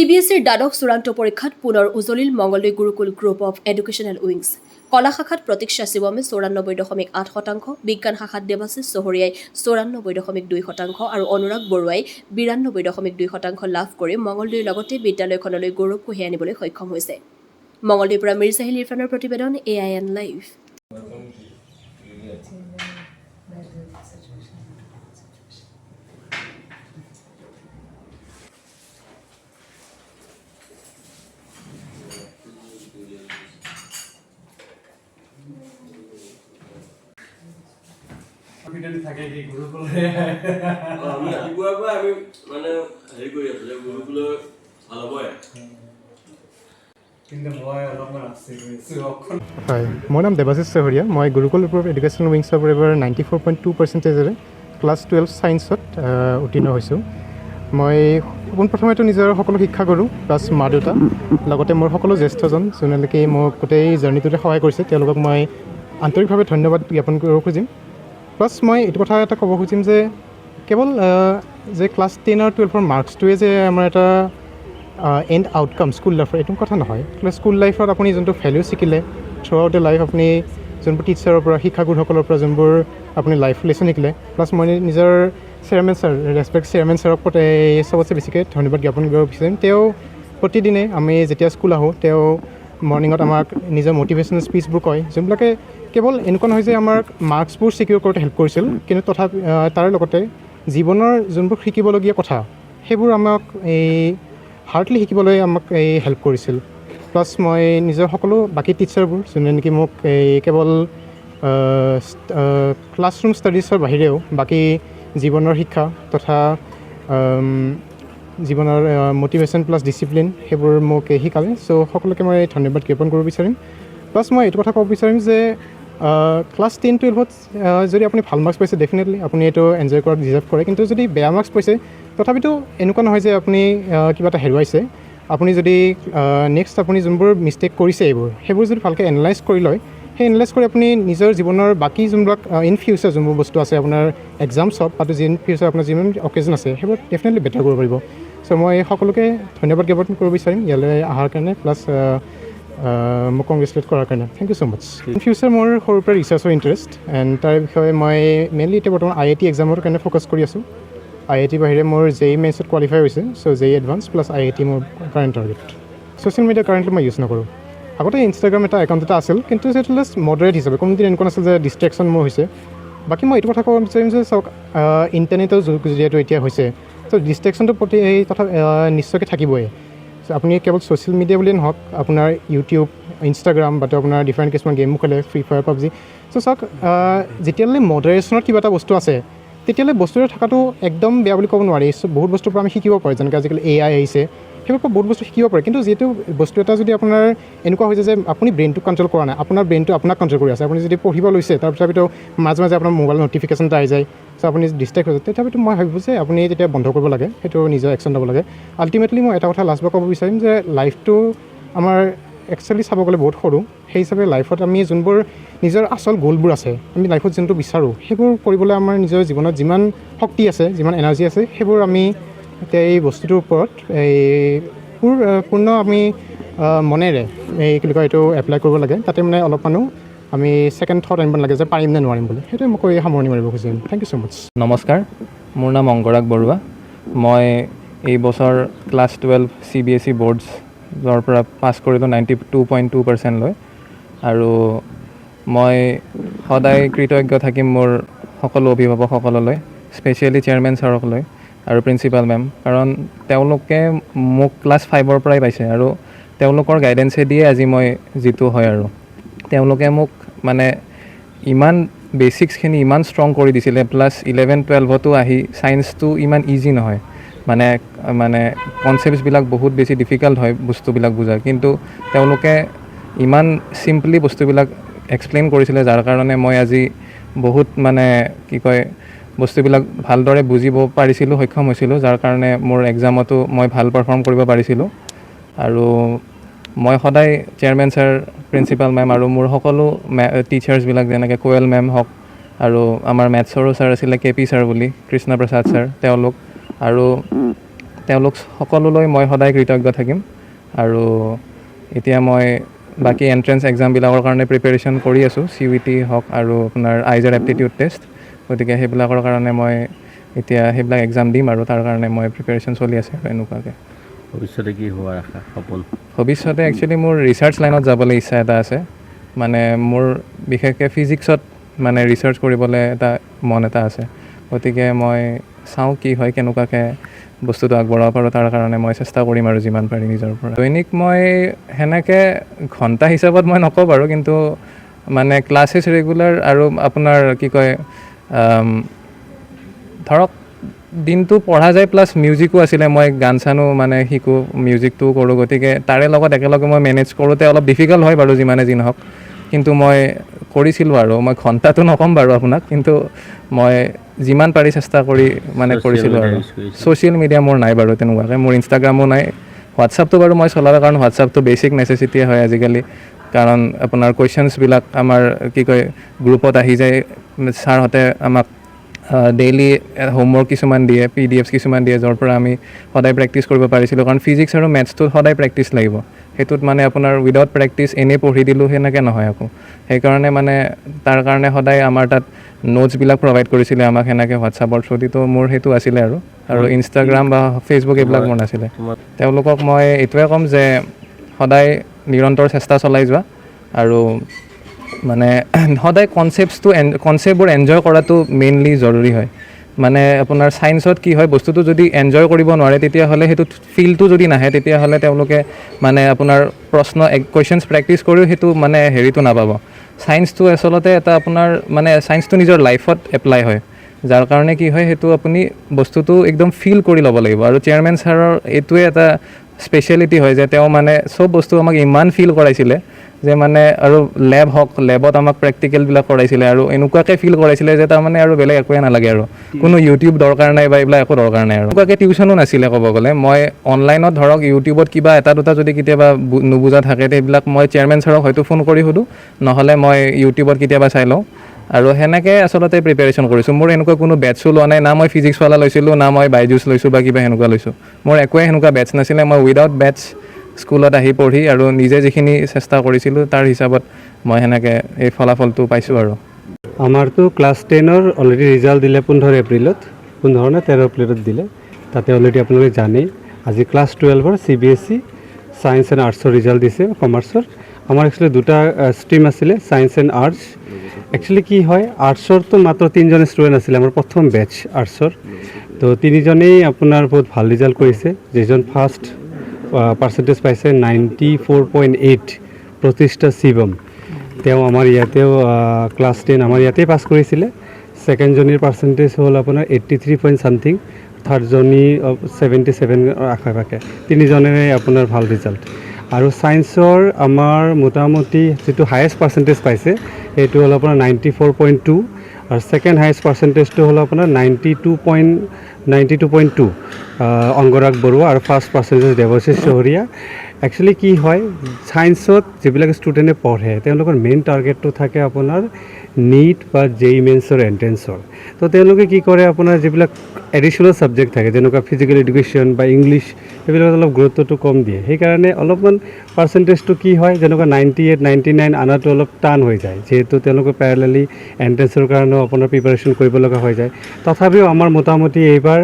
CBSEৰ দ্বাদশ চূড়ান্ত পৰীক্ষাত পুনৰ উজলিল Mangaldai Gurukul group of educational wings. কলা শাখাত প্ৰতীক্ষা শিৱমে 94.8%, বিজ্ঞান শাখাত দেৱাশিষ চহৰীয়াই 94.2% আৰু অনুৰাগ বৰুৱাই 92.2% লাভ কৰি মংগলদৈৰ লগতে বিদ্যালয়খনলৈ গৌৰৱ কঢ়িয়াই আনিবলৈ সক্ষম হৈছে। মংগলদৈৰ পৰা মিৰ চাহিল ইৰফানৰ প্ৰতিবেদন AIN লাইভ। থাকে কি গুৰুকুলে আমি ৰাতিপুৱাৰ পৰা আমি মানে হেৰি কৰি আছো যে গুৰুকুলৰ ভাল হ'বই। কিন্তু মই অলপমান আছে হয়, মোৰ নাম দেৱাশিষ চহৰীয়া। মই গুৰুকুল গ্ৰুপ অফ এডুকেশ্যনেল উইংছৰ পৰা এবাৰ 94.2%ৰে ক্লাছ 12 ছায়েন্সত উত্তীৰ্ণ হৈছোঁ। মই পোনপ্ৰথমেতো নিজৰ সকলো শিক্ষাগুৰু প্লাছ মা দেউতা লগতে মোৰ সকলো জ্যেষ্ঠজন যোনলৈকে মোক গোটেই জাৰ্ণিটোতে সহায় কৰিছে তেওঁলোকক মই আন্তৰিকভাৱে ধন্যবাদ জ্ঞাপন কৰিব খুজিম। প্লাছ মই এইটো কথা এটা ক'ব খুজিম যে কেৱল যে ক্লাছ 10 আৰু 12ৰ মাৰ্কছটোৱে যে আমাৰ এটা এণ্ড আউটকাম স্কুল লাইফৰ এইটো কথা নহয়। স্কুল লাইফত আপুনি যোনটো ভেলিউ শিকিলে থ্ৰু আউট দ্য লাইফ, আপুনি যোনবোৰ টিচাৰৰ পৰা শিক্ষাগুৰুসকলৰ পৰা যোনবোৰ আপুনি লাইফ লেচন শিকিলে, প্লাছ মই নিজৰ চেয়াৰমেন ছাৰ ৰেচপেক্ট চেয়াৰমেন ছাৰক চবতছে বেছিকৈ ধন্যবাদ জ্ঞাপন কৰিব বিচাৰিম। তেওঁ প্ৰতিদিনে আমি যেতিয়া স্কুল আহোঁ তেওঁ মৰ্ণিঙত আমাক নিজৰ মটিভেশ্যনেল স্পীচবোৰ কয়, যোনবিলাকে কেৱল এনেকুৱা নহয় যে আমাক মাৰ্কছবোৰ ছিকিউৰ কৰোঁতে হেল্প কৰিছিল, কিন্তু তাৰ লগতে জীৱনৰ যোনবোৰ শিকিবলগীয়া কথা সেইবোৰ আমাক হাৰ্ডলি শিকিবলৈ আমাক হেল্প কৰিছিল। প্লাছ মই নিজৰ সকলো বাকী টিচাৰবোৰ যোনে নেকি মোক কেৱল ক্লাছৰুম ষ্টাডিজৰ বাহিৰেও বাকী জীৱনৰ শিক্ষা তথা জীৱনৰ মটিভেশ্যন প্লাছ ডিচিপ্লিন সেইবোৰ মোক শিকালে। চ' সকলোকে মই ধন্যবাদ জ্ঞাপন কৰিব বিচাৰিম। প্লাছ মই এইটো কথা ক'ব বিচাৰিম যে ক্লাছ 10-12ত যদি আপুনি ভাল মাৰ্কছ পাইছে ডেফিনেটলি আপুনি এইটো এনজয় কৰাত ডিজাৰ্ভ কৰে, কিন্তু যদি বেয়া মাৰ্কছ পাইছে তথাপিতো এনেকুৱা নহয় যে আপুনি কিবা এটা হেৰুৱাইছে। আপুনি যদি নেক্সট আপুনি যোনবোৰ মিষ্টেক কৰিছে সেইবোৰ যদি ভালকৈ এনালাইজ কৰি লয়, সেই এনালাইজ কৰি আপুনি নিজৰ জীৱনৰ বাকী যোনবিলাক ইন ফিউচাৰ যোনবোৰ বস্তু আছে আপোনাৰ এক্সামছ হওক বা ইন ফিউচাৰ আপোনাৰ যিমান অকেজন আছে সেইবোৰ ডেফিনেটলি বেটাৰ কৰিব পাৰিব। চ' মই সকলোকে ধন্যবাদ জ্ঞাপন কৰিব বিচাৰিম ইয়ালৈ অহাৰ কাৰণে, প্লাছ মোক কংগ্ৰেচুলেট কৰাৰ কাৰণে। Thank you so' much. In future মোৰ সৰুৰ পৰা ৰিচাৰ্চৰ ইণ্টাৰেষ্ট এণ্ড তাৰ বিষয়ে মই মেইনলি এতিয়া বৰ্তমান IIT এক্সামৰ কাৰণে ফ'কাছ কৰি আছোঁ। IIT বাহিৰে মোৰ JEE মেইনছত কোৱালিফাই হৈছে, চ' JEE এডভান্স প্লাছ IIT মোৰ current target. Social media currently মই ইউজ নকৰোঁ। আগতে ইনষ্টাগ্ৰাম এটা একাউণ্ট এটা আছিল, কিন্তু সেইটো জাষ্ট মডাৰেট হিচাপে, কোনোদিন এনেকুৱা নাছিল যে ডিষ্ট্ৰেকশ্যন মোৰ হৈছে। বাকী মই এইটো কথা ক'ব বিচাৰিম যে চাওক, ইণ্টাৰনেটৰ যুগ যিহেতু এতিয়া হৈছে, ত' ডিষ্ট্ৰেকশ্যনটো প্ৰতি এই কথা নিশ্চয়কৈ থাকিবই। আপুনি কেৱল ছ'চিয়েল মিডিয়া বুলিয়ে নহওক, আপোনাৰ ইউটিউব, ইনষ্টাগ্ৰাম বা আপোনাৰ ডিফাৰেণ্ট কিছুমান গেমো খেলে, ফ্ৰী ফায়াৰ, পাবজি। চ' চাওক, যেতিয়ালৈ মডাৰেশ্যনত কিবা এটা বস্তু আছে তেতিয়ালৈ বস্তুটো থকাটো একদম বেয়া বুলি ক'ব নোৱাৰি। বহুত বস্তুৰ পৰা আমি শিকিব পাৰোঁ, যেনেকৈ আজিকালি AI আহিছে, সেইবোৰৰ পৰা বহুত বস্তু শিকিব পাৰে। কিন্তু যিহেতু বস্তু এটা যদি আপোনাৰ এনেকুৱা হৈছে যে আপুনি ব্ৰেইনটোক কণ্ট্ৰল কৰা নাই, আপোনাৰ ব্ৰেইনটো আপোনাক কণ্ট্ৰল কৰি আছে, আপুনি যদি পঢ়িব লৈছে তথাপিতো মাজে মাজে আপোনাৰ মোবাইল নটিফিকেশ্যন এটা আহি যায়, চ' আপুনি ডিষ্ট্ৰেক্ট হৈ যায়, তথাপিতো মই ভাবোঁ যে আপুনি তেতিয়া বন্ধ কৰিব লাগে, সেইটো নিজৰ একশ্যন ল'ব লাগে। আল্টিমেটলি মই এটা কথা লাষ্টবাৰ ক'ব বিচাৰিম যে লাইফটো আমাৰ একচুৱেলি চাব গ'লে বহুত সৰু। সেই হিচাপে লাইফত আমি যোনবোৰ নিজৰ আচল গ'লবোৰ আছে, আমি লাইফত যোনটো বিচাৰোঁ সেইবোৰ কৰিবলৈ আমাৰ নিজৰ জীৱনত যিমান শক্তি আছে, যিমান এনাৰ্জি আছে, সেইবোৰ আমি এতিয়া এই বস্তুটোৰ ওপৰত পূৰ্ণ আমি মনেৰে কি বুলি কয় এইটো এপ্লাই কৰিব লাগে। তাতে মানে অলপমানো আমি ছেকেণ্ড থট আনিব লাগে যে পাৰিম নে নোৱাৰিম বুলি। সেইটোৱে মই কৈ সামৰণি মাৰিব খুজিম। থেংক ইউ ছ' মাছ। নমস্কাৰ, মোৰ নাম অংগৰাগ বৰুৱা। মই এই বছৰ ক্লাছ 12 CBSE বৰ্ডছৰ পৰা পাছ কৰিলোঁ 92.2% লৈ, আৰু মই সদায় কৃতজ্ঞ থাকিম মোৰ সকলো অভিভাৱকসকললৈ, স্পেচিয়েলি চেয়াৰমেন ছাৰকলৈ আৰু প্ৰিন্সিপাল মেম, কাৰণ তেওঁলোকে মোক ক্লাছ 5ৰ পৰাই পাইছে আৰু তেওঁলোকৰ গাইডেঞ্চেদিয়ে আজি মই যিটো হয়, আৰু তেওঁলোকে মোক মানে ইমান বেচিক্সখিনি ইমান ষ্ট্ৰং কৰি দিছিলে। প্লাছ 11-12তো আহি ছায়েন্সটো ইমান ইজি নহয়, মানে কনচেপ্টছবিলাক বহুত বেছি ডিফিকাল্ট হয় বস্তুবিলাক বুজা, কিন্তু তেওঁলোকে ইমান চিম্পলি বস্তুবিলাক এক্সপ্লেইন কৰিছিলে, যাৰ কাৰণে মই আজি বহুত মানে কি কয় বস্তুবিলাক ভালদৰে বুজিব পাৰিছিলোঁ, সক্ষম হৈছিলোঁ, যাৰ কাৰণে মোৰ এক্সামতো মই ভাল পাৰফৰ্ম কৰিব পাৰিছিলোঁ। আৰু মই সদায় চেয়াৰমেন ছাৰ, প্ৰিন্সিপাল মেম আৰু মোৰ সকলো টিচাৰ্ছবিলাক যেনেকৈ কোৱেল মেম হওক, আৰু আমাৰ মেথছৰো ছাৰ আছিলে KP ছাৰ বুলি, কৃষ্ণ প্ৰসাদ ছাৰ, তেওঁলোক, আৰু তেওঁলোক সকলোলৈ মই সদায় কৃতজ্ঞ থাকিম আৰু এতিয়া মই বাকী এণ্ট্ৰেঞ্চ এক্সামবিলাকৰ কাৰণে প্ৰিপেৰেশ্যন কৰি আছোঁ CUET হওক আৰু আপোনাৰ আইজাৰ এপ্টিটিউড টেষ্ট গতিকে সেইবিলাকৰ কাৰণে মই এতিয়া সেইবিলাক এক্সাম দিম আৰু তাৰ কাৰণে মই প্ৰিপেৰেশ্যন চলি আছে আৰু এনেকুৱাকৈ ভৱিষ্যতে কি হোৱাৰ আশা সপোন ভৱিষ্যতে একচুৱেলি মোৰ ৰিচাৰ্চ লাইনত যাবলৈ ইচ্ছা এটা আছে মানে মোৰ বিশেষকৈ ফিজিক্সত মানে ৰিচাৰ্চ কৰিবলৈ এটা মন এটা আছে গতিকে মই চাওঁ কি হয় কেনেকুৱাকৈ বস্তুটো আগবঢ়াব পাৰোঁ তাৰ কাৰণে মই চেষ্টা কৰিম আৰু যিমান পাৰি নিজৰ পৰা দৈনিক মই সেনেকৈ ঘণ্টা হিচাপত মই নকওঁ বাৰু কিন্তু মানে ক্লাছেছ ৰেগুলাৰ আৰু আপোনাৰ কি কয় ধৰক দিনটো পঢ়া যায় প্লাছ মিউজিকো আছিলে মই গান চানো মানে শিকোঁ মিউজিকটোও কৰোঁ গতিকে তাৰে লগত একেলগে মই মেনেজ কৰোঁতে অলপ ডিফিকাল্ট হয় বাৰু যিমানে যি নহওক কিন্তু মই কৰিছিলোঁ আৰু মই ঘণ্টাটো নক'ম বাৰু আপোনাক কিন্তু মই যিমান পাৰি চেষ্টা কৰি মানে কৰিছিলোঁ আৰু ছ'চিয়েল মিডিয়া মোৰ নাই বাৰু তেনেকুৱাকৈ মোৰ ইনষ্টাগ্ৰামো নাই হোৱাটছআপটো বাৰু মই চলাওঁ কাৰণ হোৱাটছআপটো বেছিক নেচেচিটিয়ে হয় আজিকালি কাৰণ আপোনাৰ কুৱেশ্যনছবিলাক আমাৰ কি কয় গ্ৰুপত আহি যায় ছাৰহঁতে আমাক ডেইলি হোমৱৰ্ক কিছুমান দিয়ে PDFs কিছুমান দিয়ে য'ৰ পৰা আমি সদায় প্ৰেক্টিছ কৰিব পাৰিছিলোঁ কাৰণ ফিজিক্স আৰু মেথছটোত সদায় প্ৰেক্টিছ লাগিব সেইটোত মানে আপোনাৰ উইদাউট প্ৰেক্টিছ এনেই পঢ়ি দিলোঁ সেনেকৈ নহয় আকৌ সেইকাৰণে মানে তাৰ কাৰণে সদায় আমাৰ তাত নোটছবিলাক প্ৰভাইড কৰিছিলে আমাক সেনেকৈ হোৱাটছআপৰ থ্ৰুদি তো মোৰ সেইটো আছিলে আৰু ইনষ্টাগ্ৰাম বা ফেচবুক এইবিলাক মোৰ নাছিলে তেওঁলোকক মই এইটোৱে ক'ম যে সদায় নিৰন্তৰ চেষ্টা চলাই যোৱা আৰু মানে সদায় কনচেপ্টবোৰ এনজয় কৰাটো মেইনলি জৰুৰী হয় মানে আপোনাৰ ছায়েন্সত কি হয় বস্তুটো যদি এনজয় কৰিব নোৱাৰে তেতিয়াহ'লে সেইটো ফিলটো যদি নাহে তেতিয়াহ'লে তেওঁলোকে মানে আপোনাৰ কুৱেশ্যনছ প্ৰেক্টিছ কৰিও সেইটো মানে হেৰিটো নাপাব ছায়েন্সটো আচলতে এটা আপোনাৰ মানে ছায়েন্সটো নিজৰ লাইফত এপ্লাই হয় যাৰ কাৰণে কি হয় সেইটো আপুনি বস্তুটো একদম ফিল কৰি ল'ব লাগিব আৰু চেয়াৰমেন ছাৰৰ এইটোৱে এটা স্পেচিয়েলিটি হয় যে তেওঁ মানে চব বস্তু আমাক ইমান ফিল কৰাইছিলে যে মানে আৰু লেবত আমাক প্ৰেক্টিকেলবিলাক কৰাইছিলে আৰু এনেকুৱাকৈ ফিল কৰাইছিলে যে তাৰমানে আৰু বেলেগ একোৱে নালাগে আৰু কোনো ইউটিউব দৰকাৰ নাই বা এইবিলাক একো দৰকাৰ নাই আৰু এনেকুৱাকৈ টিউশ্যনো নাছিলে ক'ব গ'লে মই অনলাইনত ধৰক ইউটিউবত কিবা এটা দুটা যদি কেতিয়াবা নুবুজা থাকে সেইবিলাক মই চেয়াৰমেন ছাৰক হয়তো ফোন কৰি সোধোঁ নহ'লে মই ইউটিউবত কেতিয়াবা চাই লওঁ আৰু সেনেকৈ আচলতে প্ৰিপেৰেশ্যন কৰিছোঁ মোৰ এনেকুৱা কোনো বেটছো লোৱা নাই না মই ফিজিক্সৱালা লৈছিলোঁ না মই বাইজুচ লৈছোঁ বা কিবা সেনেকুৱা লৈছোঁ মোৰ একোৱে সেনেকুৱা বেটছ নাছিলে মই উইদাউট বেটছ স্কুলত আহি পঢ়ি আৰু নিজে যিখিনি চেষ্টা কৰিছিলোঁ তাৰ হিচাপত মই সেনেকৈ এই ফলাফলটো পাইছোঁ আৰু আমাৰতো ক্লাছ 10ৰ অলৰেডি ৰিজাল্ট দিলে 15 এপ্ৰিলত 15 নে 13 এপ্ৰিলত দিলে তাতে অলৰেডি আপোনালোকে জানেই আজি ক্লাছ 12ৰ CBSE ছায়েন্স এণ্ড আৰ্টছৰ ৰিজাল্ট দিছে কমাৰ্চৰ আমাৰ একচুৱেলি দুটা ষ্ট্ৰীম আছিলে ছায়েন্স এণ্ড আৰ্টছ একচুৱেলি কি হয় আৰ্টছৰতো মাত্ৰ 3জন ষ্টুডেণ্ট আছিলে আমাৰ প্ৰথম বেটছ আৰ্টছৰ তো 3জনেই আপোনাৰ বহুত ভাল ৰিজাল্ট কৰিছে যিজন ফাৰ্ষ্ট পাৰ্চেণ্টেজ পাইছে 94.8 প্ৰতিষ্ঠা শিৱম তেওঁ আমাৰ ইয়াতেও ক্লাছ 10 আমাৰ ইয়াতেই পাছ কৰিছিলে ছেকেণ্ডজনীৰ পাৰ্চেণ্টেজ হ'ল আপোনাৰ 83 পইণ্ট ছামথিং থাৰ্ডজনী 77 আশে পাশে 3জনেৰে আপোনাৰ ভাল ৰিজাল্ট আৰু ছায়েন্সৰ আমাৰ মোটামুটি যিটো হায়েষ্ট পাৰ্চেণ্টেজ পাইছে সেইটো হ'ল আপোনাৰ 94.2 আৰু ছেকেণ্ড হায়েষ্ট পাৰ্চেণ্টেজটো হ'ল আপোনাৰ 92.2 অংগৰাগ বৰুৱা আৰু ফাৰ্ষ্ট পাৰ্চেণ্টেজ দেৱশীষ চহৰীয়া একচুৱেলি কি হয় ছায়েন্সত যিবিলাক ষ্টুডেণ্টে পঢ়ে তেওঁলোকৰ মেইন টাৰ্গেটটো থাকে আপোনাৰ নীট বা JEE মেইনছৰ এণ্ট্ৰেঞ্চৰ তো তেওঁলোকে কি কৰে আপোনাৰ যিবিলাক এডিশ্যনেল ছাবজেক্ট থাকে যেনেকুৱা ফিজিকেল এডুকেশ্যন বা ইংলিছ সেইবিলাকত অলপ গুৰুত্বটো কম দিয়ে সেইকাৰণে অলপমান পাৰ্চেণ্টেজটো কি হয় যেনেকুৱা 98 99 আনাটো অলপ টান হৈ যায় যিহেতু তেওঁলোকে পেৰেলেলি এণ্ট্ৰেঞ্চৰ কাৰণেও আপোনাৰ প্ৰিপাৰেশ্যন কৰিব লগা হৈ যায় তথাপিও আমাৰ মোটামুটি এইবাৰ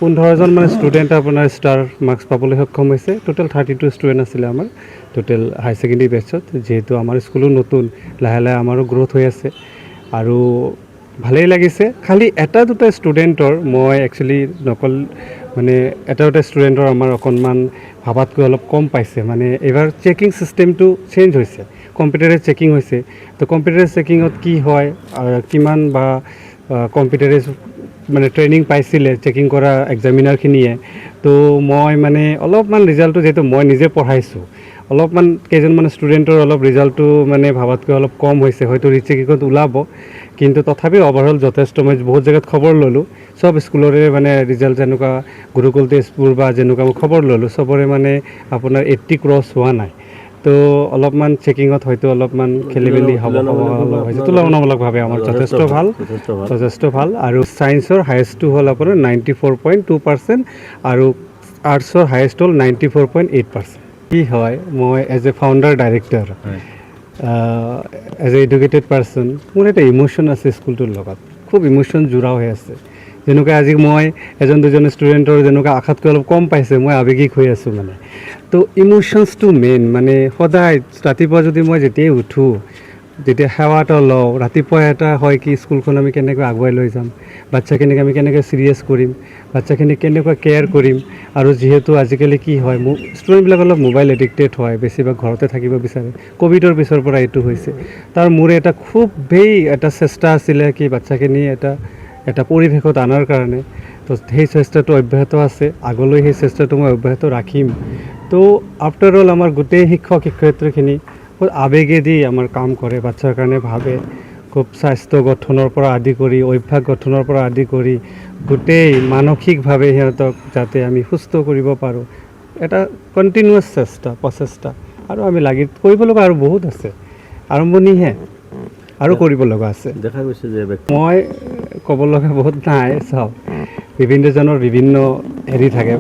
15জন মানে ষ্টুডেণ্ট আপোনাৰ ষ্টাৰ মাৰ্কছ পাবলৈ সক্ষম হৈছে টোটেল 32 ষ্টুডেণ্ট আছিলে আমাৰ টোটেল হাই ছেকেণ্ডেৰী বেটছত যিহেতু আমাৰ স্কুলো নতুন লাহে লাহে আমাৰো গ্ৰ'থ হৈ আছে আৰু ভালেই লাগিছে খালি এটা দুটা ষ্টুডেণ্টৰ মই একচুৱেলি নকল মানে এটা দুটা ষ্টুডেণ্টৰ আমাৰ অকণমান ভাবাতকৈ অলপ কম পাইছে মানে এইবাৰ চেকিং ছিষ্টেমটো চেঞ্জ হৈছে কম্পিউটাৰাইজ চেকিং হৈছে তো কম্পিউটাৰাইজ চেকিঙত কি হয় কিমান বা কম্পিউটাৰাইজ মানে ট্ৰেইনিং পাইছিলে চেকিং কৰা এক্সামিনাৰখিনিয়ে তো মই মানে অলপমান ৰিজাল্টটো যিহেতু মই নিজে পঢ়াইছোঁ অলপমান কেইজনমান ষ্টুডেণ্টৰ অলপ ৰিজাল্টটো মানে ভাবাতকৈ অলপ কম হৈছে হয়তো ৰিচেকিঙত ওলাব কিন্তু তথাপিও অভাৰঅল যথেষ্ট মই বহুত জেগাত খবৰ ল'লোঁ চব স্কুলৰে মানে ৰিজাল্ট যেনেকুৱা গুৰুকুল তেজপুৰ বা যেনেকুৱা মই খবৰ ল'লোঁ চবৰে মানে আপোনাৰ 80 ক্ৰছ হোৱা নাই তো অলপমান চেকিঙত হয়তো অলপমান খেলি মেলি হ'ব হৈছে তুলনামূলকভাৱে আমাৰ যথেষ্ট ভাল আৰু ছায়েন্সৰ হায়েষ্টটো হ'ল আপোনাৰ 94.2% আৰু আৰ্টছৰ হায়েষ্ট হ'ল 94.8%। কি হয় মই as a founder director as a educated person মোৰ এটা ইম'শ্যন আছে স্কুলটোৰ লগত, খুব ইম'শ্যন জোৰা হৈ আছে। যেনেকৈ আজি মই এজন দুজন ষ্টুডেণ্টৰ যেনেকৈ আশাতকৈ অলপ কম পাইছে, মই আৱেগিক হৈ আছোঁ মানে। তো ইম'শ্যনছটো মেইন, মানে সদায় ৰাতিপুৱা যদি মই যেতিয়াই উঠোঁ, যেতিয়া সেৱা এটা লওঁ, ৰাতিপুৱা এটা হয় কি স্কুলখন আমি কেনেকৈ আগুৱাই লৈ যাম, বাচ্ছাখিনিক আমি কেনেকৈ চিৰিয়াছ কৰিম, বাচ্ছাখিনিক কেনেকুৱা কেয়াৰ কৰিম। আৰু যিহেতু আজিকালি কি হয়, ষ্টুডেণ্টবিলাক অলপ মোবাইল এডিক্টেড হয়, বেছিভাগ ঘৰতে থাকিব বিচাৰে। ক'ভিডৰ পিছৰ পৰা এইটো হৈছে। তাৰ মোৰ এটা খুবেই এটা চেষ্টা আছিলে কি বাচ্ছাখিনি এটা পৰিৱেশত অনাৰ কাৰণে। তো সেই চেষ্টাটো অব্যাহত আছে, আগলৈ সেই চেষ্টাটো মই অব্যাহত ৰাখিম। তো আফটাৰ অল আমাৰ গোটেই শিক্ষক শিক্ষয়িত্ৰীখিনি বহুত আৱেগেদি আমাৰ কাম কৰে, বাচ্ছাৰ কাৰণে ভাবে। খুব স্বাস্থ্য গঠনৰ পৰা আদি কৰি অভ্যাস গঠনৰ পৰা আদি কৰি গোটেই মানসিকভাৱে সিহঁতক যাতে আমি সুস্থ কৰিব পাৰোঁ, এটা কণ্টিনিউৱাছ প্ৰচেষ্টা। আৰু আমি কৰিব লগা আৰু বহুত আছে, আৰম্ভণিহে আৰু কৰিব লগা আছে। দেখা গৈছে যে মই ক'ব লগা বহুত নাই। চাওক, বিভিন্নজনৰ বিভিন্ন হেৰি থাকে,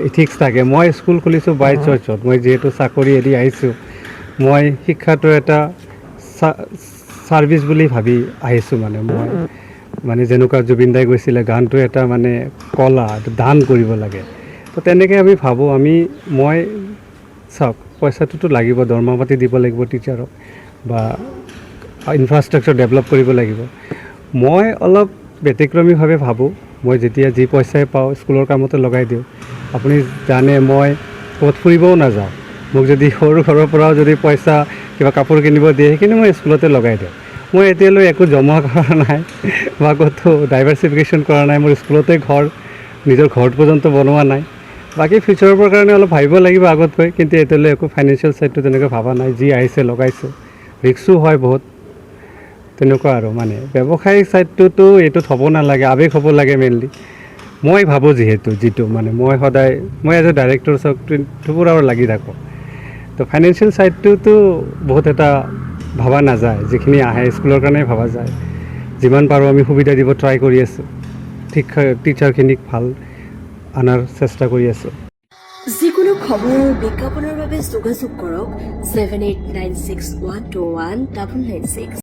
ইথিক্স থাকে। মই স্কুল খুলিছোঁ বাই চৰ্চত। মই যিহেতু চাকৰি এৰি আহিছোঁ, মই শিক্ষাটো এটা ছাৰ্ভিচ বুলি ভাবি আহিছোঁ। মানে যেনেকুৱা জুবিন দাই কৈছিলে, গানটো এটা মানে কলা, দান কৰিব লাগে। তো তেনেকৈ আমি ভাবোঁ। মই চাওক, পইচাটোতো লাগিব, দৰমহা পাতি দিব লাগিব টিচাৰক, বা ইনফ্ৰাষ্ট্ৰাকচাৰ ডেভেলপ কৰিব লাগিব। মই অলপ ব্যতিক্ৰমীভাৱে ভাবোঁ, মই যেতিয়া যি পইচাই পাওঁ স্কুলৰ কামতে লগাই দিওঁ। আপুনি জানে মই ক'ত ফুৰিবও নাযাওঁ, মোক যদি সৰু ঘৰৰ পৰাও যদি পইচা কিবা কাপোৰ কিনিব দিয়ে, সেইখিনি মই স্কুলতে লগাই দিওঁ। মই এতিয়ালৈ একো জমা কৰা নাই বা ক'তো ডাইভাৰ্চিফিকেশ্যন কৰা নাই। মোৰ স্কুলতে নিজৰ ঘৰ পৰ্যন্ত বনোৱা নাই। বাকী ফিউচাৰৰ কাৰণে অলপ ভাবিব লাগিব আগতকৈ, কিন্তু এতিয়ালৈ একো ফাইনেন্সিয়েল ছাইডটো তেনেকৈ ভবা নাই। যি আহিছে লগাইছোঁ, ৰিক্সো হয় বহুত, তেনেকুৱা আৰু। মানে ব্যৱসায়িক ছাইডটোতো এইটোত হ'ব নালাগে, আৱেগ হ'ব লাগে মেইনলি। মই ভাবোঁ যিটো মানে মই সদায় এজ এ ডাইৰেক্টৰ চাওক টুকুৰা লাগি থাকোঁ। তো ফাইনেন্সিয়েল ছাইডটোতো বহুত এটা ভবা নাযায়, যিখিনি আহে স্কুলৰ কাৰণেই ভবা যায়। যিমান পাৰোঁ আমি সুবিধা দিব ট্ৰাই কৰি আছোঁ, টিচাৰখিনিক ভাল অনাৰ চেষ্টা কৰি আছোঁ। যিকোনো খবৰ বিজ্ঞাপনৰ বাবে যোগাযোগ কৰক 7896121996।